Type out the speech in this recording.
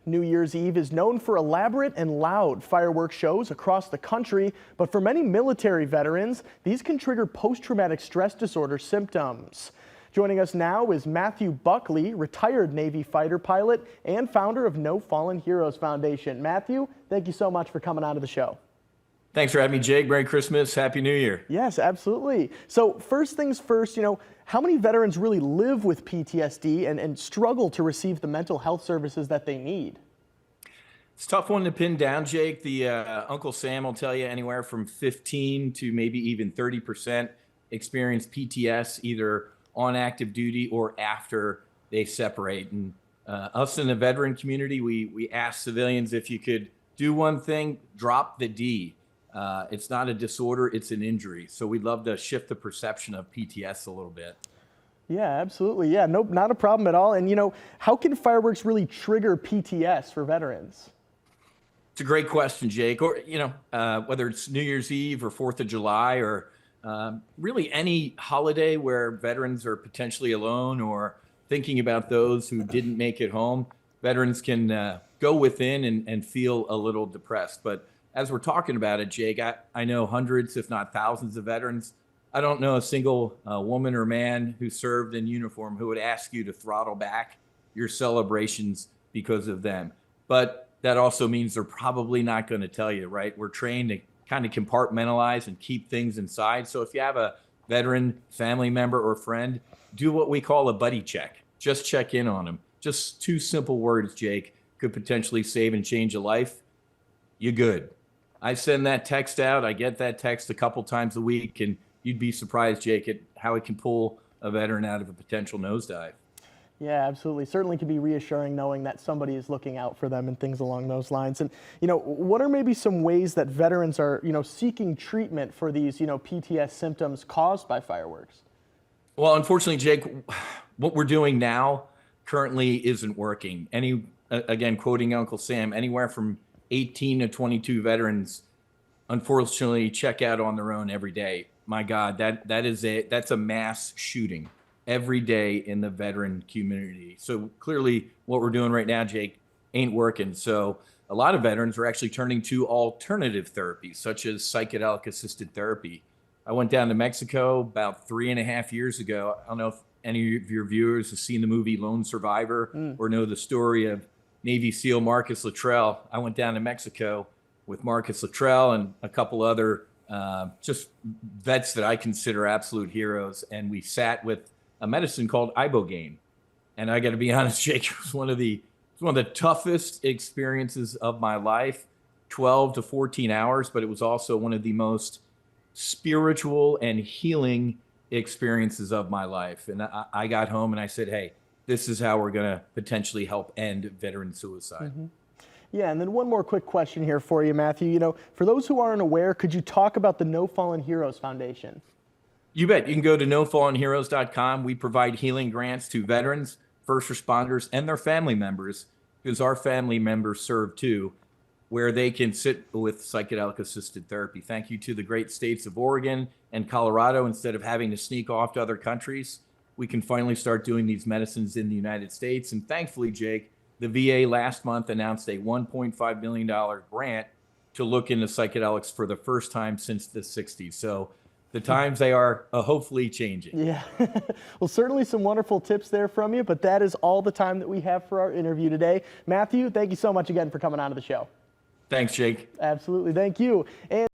New Year's Eve is known for elaborate and loud fireworks shows across the country, but for many military veterans, these can trigger post-traumatic stress disorder symptoms. Joining us now is Matthew Buckley, retired Navy fighter pilot and founder of No Fallen Heroes Foundation. Matthew, thank you so much for coming on to the show. Thanks for having me, Jake. Merry Christmas. Happy New Year. Yes, absolutely. So first things first, how many veterans really live with PTSD and struggle to receive the mental health services that they need? It's a tough one to pin down, Jake. The Uncle Sam will tell you anywhere from 15 to maybe even 30% experience PTS either on active duty or after they separate. And us in the veteran community, we ask civilians, if you could do one thing, drop the D. It's not a disorder, it's an injury. So we'd love to shift the perception of PTS a little bit. Yeah, absolutely. Yeah, nope, not a problem at all. And how can fireworks really trigger PTS for veterans? It's a great question, Jake. Or, whether it's New Year's Eve or 4th of July or really any holiday where veterans are potentially alone or thinking about those who didn't make it home, veterans can go within and feel a little depressed. But as we're talking about it, Jake, I know hundreds, if not thousands of veterans. I don't know a single woman or man who served in uniform who would ask you to throttle back your celebrations because of them. But that also means they're probably not going to tell you, right? We're trained to kind of compartmentalize and keep things inside. So if you have a veteran family member or friend, do what we call a buddy check. Just check in on them. Just 2 simple words, Jake, could potentially save and change a life. You good. I send that text out. I get that text a couple times a week, and you'd be surprised, Jake, at how it can pull a veteran out of a potential nosedive. Yeah, absolutely. Certainly can be reassuring knowing that somebody is looking out for them and things along those lines. And, what are maybe some ways that veterans are, seeking treatment for these, PTS symptoms caused by fireworks? Well, unfortunately, Jake, what we're doing now currently isn't working. Again, quoting Uncle Sam, anywhere from 18 to 22 veterans, unfortunately, check out on their own every day. My God, that's a mass shooting every day in the veteran community. So clearly what we're doing right now, Jake, ain't working. So a lot of veterans are actually turning to alternative therapies, such as psychedelic assisted therapy. I went down to Mexico about 3.5 years ago. I don't know if any of your viewers have seen the movie Lone Survivor or know the story of Navy SEAL Marcus Luttrell. I went down to Mexico with Marcus Luttrell and a couple other just vets that I consider absolute heroes. And we sat with a medicine called ibogaine. And I got to be honest, Jake, it was one of the toughest experiences of my life, 12 to 14 hours, but it was also one of the most spiritual and healing experiences of my life. And I got home and I said, hey, this is how we're going to potentially help end veteran suicide. Mm-hmm. Yeah, and then one more quick question here for you, Matthew. For those who aren't aware, could you talk about the No Fallen Heroes Foundation? You bet. You can go to nofallenheroes.com. We provide healing grants to veterans, first responders, and their family members, because our family members serve too, where they can sit with psychedelic assisted therapy. Thank you to the great states of Oregon and Colorado. Instead of having to sneak off to other countries, we can finally start doing these medicines in the United States. And thankfully, Jake, the VA last month announced a $1.5 million grant to look into psychedelics for the first time since the 60s. So the times, they are hopefully changing. Yeah. Well, certainly some wonderful tips there from you, but that is all the time that we have for our interview today. Matthew, thank you so much again for coming on to the show. Thanks, Jake. Absolutely. Thank you. And